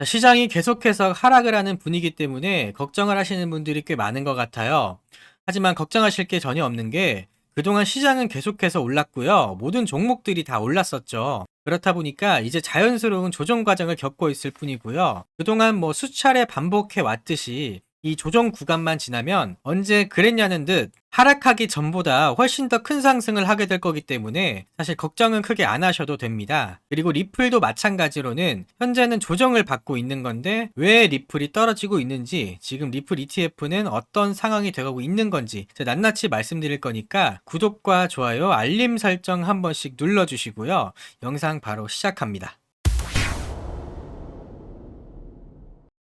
시장이 계속해서 하락을 하는 분위기 때문에 걱정을 하시는 분들이 꽤 많은 것 같아요. 하지만 걱정하실 게 전혀 없는 게 그동안 시장은 계속해서 올랐고요. 모든 종목들이 다 올랐었죠. 그렇다 보니까 이제 자연스러운 조정 과정을 겪고 있을 뿐이고요. 그동안 뭐 수차례 반복해 왔듯이 이 조정 구간만 지나면 언제 그랬냐는 듯 하락하기 전보다 훨씬 더 큰 상승을 하게 될 거기 때문에 사실 걱정은 크게 안 하셔도 됩니다. 그리고 리플도 마찬가지로는 현재는 조정을 받고 있는 건데 왜 리플이 떨어지고 있는지, 지금 리플 ETF는 어떤 상황이 되고 있는 건지 제가 낱낱이 말씀드릴 거니까 구독과 좋아요, 알림 설정 한 번씩 눌러주시고요. 영상 바로 시작합니다.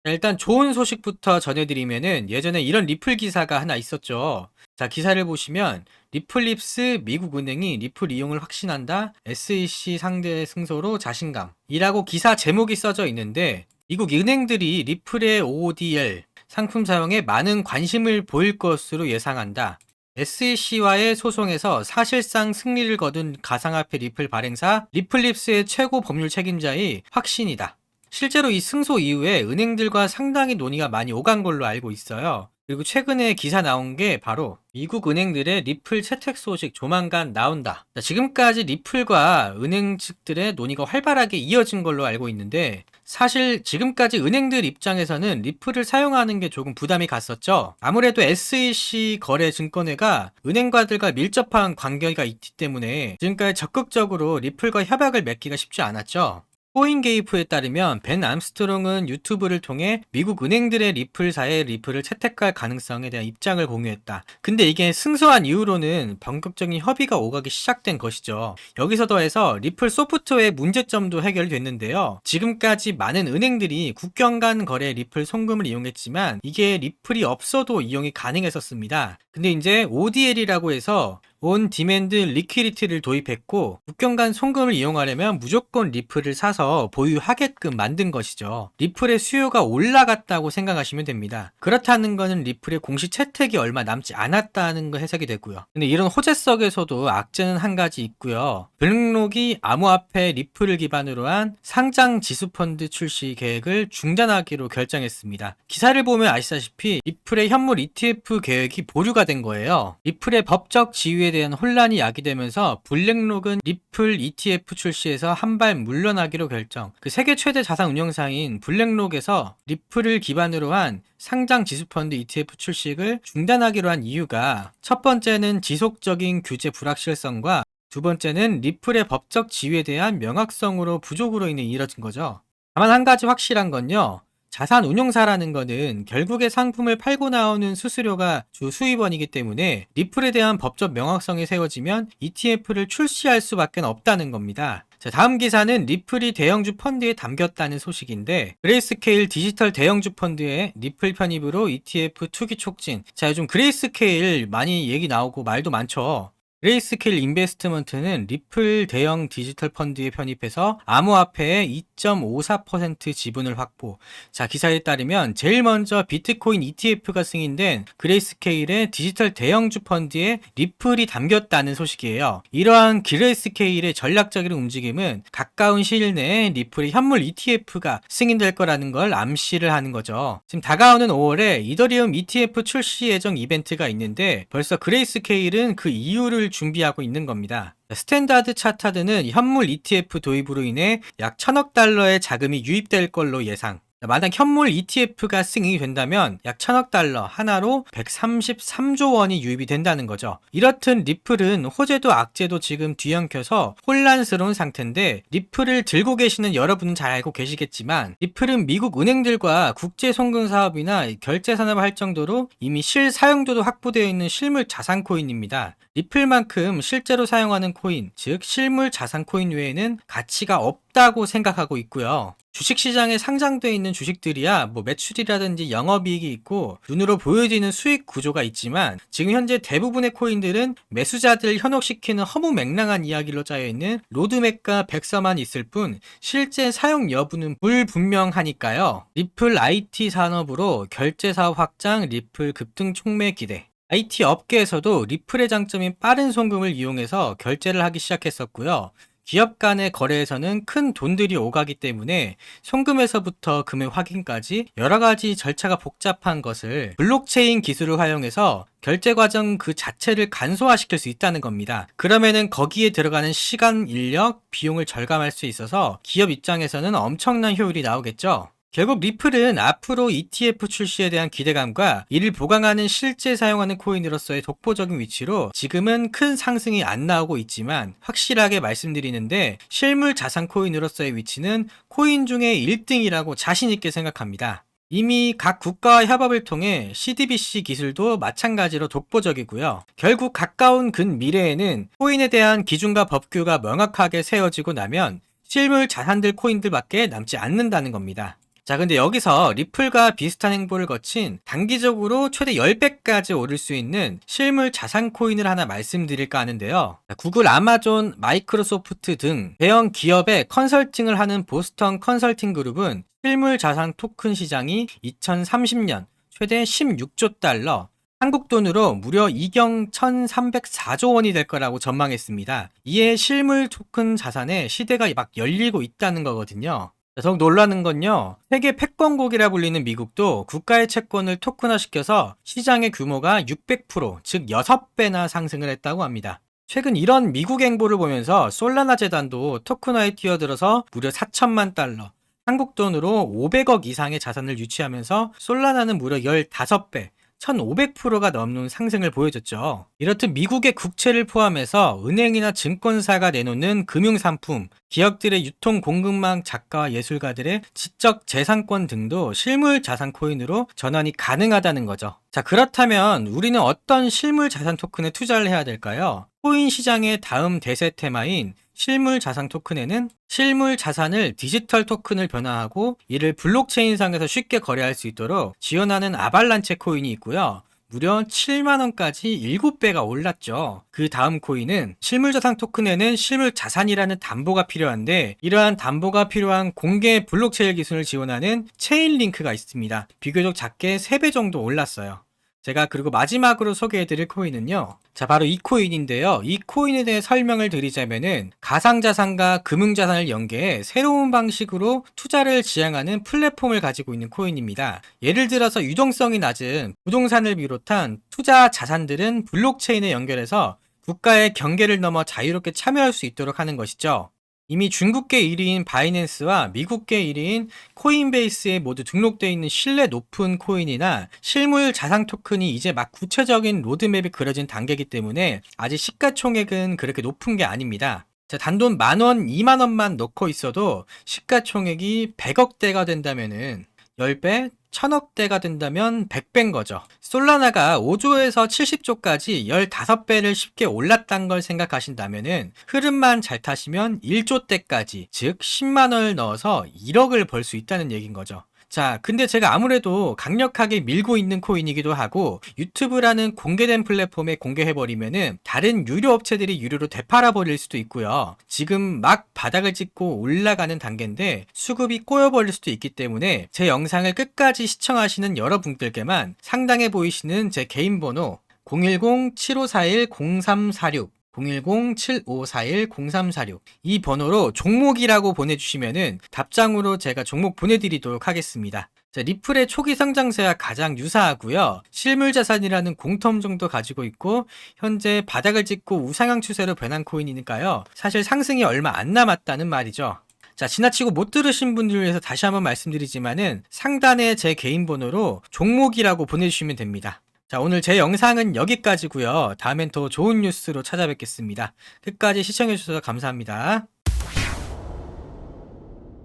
자, 일단 좋은 소식부터 전해드리면은 예전에 이런 리플 기사가 하나 있었죠. 자, 기사를 보시면 리플립스 미국은행이 리플 이용을 확신한다. SEC 상대 승소로 자신감이라고 기사 제목이 써져 있는데 미국 은행들이 리플의 ODL 상품 사용에 많은 관심을 보일 것으로 예상한다. SEC와의 소송에서 사실상 승리를 거둔 가상화폐 리플 발행사 리플립스의 최고 법률 책임자의 확신이다. 실제로 이 승소 이후에 은행들과 상당히 논의가 많이 오간 걸로 알고 있어요. 그리고 최근에 기사 나온 게 바로 미국 은행들의 리플 채택 소식 조만간 나온다. 자, 지금까지 리플과 은행 측들의 논의가 활발하게 이어진 걸로 알고 있는데 사실 지금까지 은행들 입장에서는 리플을 사용하는 게 조금 부담이 갔었죠. 아무래도 SEC 거래 증권회가 은행가들과 밀접한 관계가 있기 때문에 지금까지 적극적으로 리플과 협약을 맺기가 쉽지 않았죠. 코인게이프에 따르면 벤 암스트롱은 유튜브를 통해 미국 은행들의 리플사의 리플을 채택할 가능성에 대한 입장을 공유했다. 근데 이게 승소한 이후로는 본격적인 협의가 오가기 시작된 것이죠. 여기서 더해서 리플 소프트웨어의 문제점도 해결됐는데요. 지금까지 많은 은행들이 국경 간 거래 리플 송금을 이용했지만 이게 리플이 없어도 이용이 가능했었습니다. 근데 이제 ODL이라고 해서 온 디맨드 리퀴리티를 도입했고 국경 간 송금을 이용하려면 무조건 리플을 사서 보유하게끔 만든 것이죠. 리플의 수요가 올라갔다고 생각하시면 됩니다. 그렇다는 것은 리플의 공식 채택이 얼마 남지 않았다는 거 해석이 되고요. 근데 이런 호재석에서도 악재는 한 가지 있고요. 블랙록이 암호화폐 리플을 기반으로 한 상장 지수펀드 출시 계획을 중단하기로 결정했습니다. 기사를 보면 아시다시피 리플의 현물 ETF 계획이 보류가 된 거예요. 리플의 법적 지위에 대한 혼란이 야기되면서 블랙록은 리플 ETF 출시에서 한 발 물러나기로 결정. 그 세계 최대 자산 운용사인 블랙록에서 리플을 기반으로 한 상장 지수펀드 ETF 출시를 중단하기로 한 이유가 첫 번째는 지속적인 규제 불확실성과 두 번째는 리플의 법적 지위에 대한 명확성으로 부족으로 인해 이뤄진 거죠. 다만 한 가지 확실한 건요. 자산 운용사라는 거는 결국에 상품을 팔고 나오는 수수료가 주 수입원이기 때문에 리플에 대한 법적 명확성이 세워지면 ETF를 출시할 수밖에 없다는 겁니다. 자, 다음 기사는 리플이 대형주 펀드에 담겼다는 소식인데 그레이스케일 디지털 대형주 펀드에 리플 편입으로 ETF 투기 촉진. 자, 요즘 그레이스케일 많이 얘기 나오고 말도 많죠. 그레이스케일 인베스트먼트는 리플 대형 디지털 펀드에 편입해서 암호화폐의 2.54% 지분을 확보. 자, 기사에 따르면 제일 먼저 비트코인 ETF가 승인된 그레이스케일의 디지털 대형주 펀드에 리플이 담겼다는 소식이에요. 이러한 그레이스케일의 전략적인 움직임은 가까운 시일 내에 리플의 현물 ETF가 승인될 거라는 걸 암시를 하는 거죠. 지금 다가오는 5월에 이더리움 ETF 출시 예정 이벤트가 있는데 벌써 그레이스케일은 그 이유를 준비하고 있는 겁니다. 스탠다드 차타드는 현물 ETF 도입으로 인해 약 1000억 달러의 자금이 유입될 걸로 예상. 만약 현물 ETF가 승인이 된다면 약 1000억 달러 하나로 133조 원이 유입이 된다는 거죠. 이렇듯 리플은 호재도 악재도 지금 뒤엉켜서 혼란스러운 상태인데 리플을 들고 계시는 여러분은 잘 알고 계시겠지만 리플은 미국 은행들과 국제 송금 사업이나 결제 산업을 할 정도로 이미 실사용도도 확보되어 있는 실물 자산 코인입니다. 리플만큼 실제로 사용하는 코인, 즉 실물 자산 코인 외에는 가치가 없다고 생각하고 있고요. 주식시장에 상장되어 있는 주식들이야 뭐 매출이라든지 영업이익이 있고 눈으로 보여지는 수익 구조가 있지만 지금 현재 대부분의 코인들은 매수자들 현혹시키는 허무맹랑한 이야기로 짜여있는 로드맵과 백서만 있을 뿐 실제 사용 여부는 불분명하니까요. 리플 IT 산업으로 결제사업 확장, 리플 급등 촉매 기대. IT 업계에서도 리플의 장점인 빠른 송금을 이용해서 결제를 하기 시작했었고요. 기업 간의 거래에서는 큰 돈들이 오가기 때문에 송금에서부터 금액 확인까지 여러 가지 절차가 복잡한 것을 블록체인 기술을 활용해서 결제 과정 그 자체를 간소화시킬 수 있다는 겁니다. 그러면은 거기에 들어가는 시간, 인력, 비용을 절감할 수 있어서 기업 입장에서는 엄청난 효율이 나오겠죠. 결국 리플은 앞으로 ETF 출시에 대한 기대감과 이를 보강하는 실제 사용하는 코인으로서의 독보적인 위치로 지금은 큰 상승이 안 나오고 있지만 확실하게 말씀드리는데 실물 자산 코인으로서의 위치는 코인 중에 1등이라고 자신있게 생각합니다. 이미 각 국가와 협업을 통해 CDBC 기술도 마찬가지로 독보적이고요. 결국 가까운 근미래에는 코인에 대한 기준과 법규가 명확하게 세워지고 나면 실물 자산들 코인들밖에 남지 않는다는 겁니다. 자, 근데 여기서 리플과 비슷한 행보를 거친 단기적으로 최대 10배까지 오를 수 있는 실물 자산 코인을 하나 말씀드릴까 하는데요. 구글, 아마존, 마이크로소프트 등 대형 기업의 컨설팅을 하는 보스턴 컨설팅 그룹은 실물 자산 토큰 시장이 2030년 최대 16조 달러, 한국 돈으로 무려 2경 1304조 원이 될 거라고 전망했습니다. 이에 실물 토큰 자산의 시대가 막 열리고 있다는 거거든요. 더욱 놀라는 건요, 세계 패권국이라 불리는 미국도 국가의 채권을 토큰화시켜서 시장의 규모가 600%, 즉 6배나 상승을 했다고 합니다. 최근 이런 미국 행보를 보면서 솔라나 재단도 토큰화에 뛰어들어서 무려 4천만 달러, 한국 돈으로 500억 이상의 자산을 유치하면서 솔라나는 무려 15배, 1500%가 넘는 상승을 보여줬죠. 이렇듯 미국의 국채를 포함해서 은행이나 증권사가 내놓는 금융상품, 기업들의 유통 공급망, 작가와 예술가들의 지적 재산권 등도 실물 자산 코인으로 전환이 가능하다는 거죠. 자, 그렇다면 우리는 어떤 실물 자산 토큰에 투자를 해야 될까요? 코인 시장의 다음 대세 테마인 실물 자산 토큰에는 실물 자산을 디지털 토큰을 변화하고 이를 블록체인상에서 쉽게 거래할 수 있도록 지원하는 아발란체 코인이 있고요. 무려 7만원까지 7배가 올랐죠. 그 다음 코인은 실물 자산 토큰에는 실물 자산이라는 담보가 필요한데 이러한 담보가 필요한 공개 블록체인 기술을 지원하는 체인링크가 있습니다. 비교적 작게 3배 정도 올랐어요. 제가 그리고 마지막으로 소개해드릴 코인은요, 자, 바로 이 코인인데요. 이 코인에 대해 설명을 드리자면은 가상자산과 금융자산을 연계해 새로운 방식으로 투자를 지향하는 플랫폼을 가지고 있는 코인입니다. 예를 들어서 유동성이 낮은 부동산을 비롯한 투자 자산들은 블록체인에 연결해서 국가의 경계를 넘어 자유롭게 참여할 수 있도록 하는 것이죠. 이미 중국계 1위인 바이낸스와 미국계 1위인 코인베이스에 모두 등록되어 있는 신뢰 높은 코인이나 실물 자산 토큰이 이제 막 구체적인 로드맵이 그려진 단계이기 때문에 아직 시가총액은 그렇게 높은 게 아닙니다. 자, 단돈 10,000원, 20,000원만 넣고 있어도 시가총액이 100억대가 된다면은 10배, 1000억대가 된다면 100배인 거죠. 솔라나가 5조에서 70조까지 15배를 쉽게 올랐단 걸 생각하신다면은 흐름만 잘 타시면 1조대까지, 즉 10만원을 넣어서 1억을 벌 수 있다는 얘기인 거죠. 자, 근데 제가 아무래도 강력하게 밀고 있는 코인이기도 하고 유튜브라는 공개된 플랫폼에 공개해버리면은 다른 유료 업체들이 유료로 되팔아버릴 수도 있고요. 지금 막 바닥을 찍고 올라가는 단계인데 수급이 꼬여버릴 수도 있기 때문에 제 영상을 끝까지 시청하시는 여러분들께만 상단에 보이시는 제 개인 번호 010-7541-0346 010-7541-0346 이 번호로 종목이라고 보내주시면은 답장으로 제가 종목 보내드리도록 하겠습니다. 자, 리플의 초기 성장세와 가장 유사하고요. 실물 자산이라는 공통점도 가지고 있고 현재 바닥을 찍고 우상향 추세로 변한 코인이니까요. 사실 상승이 얼마 안 남았다는 말이죠. 자, 지나치고 못 들으신 분들을 위해서 다시 한번 말씀드리지만은 상단에 제 개인 번호로 종목이라고 보내주시면 됩니다. 자, 오늘 제 영상은 여기까지고요. 다음엔 더 좋은 뉴스로 찾아뵙겠습니다. 끝까지 시청해주셔서 감사합니다.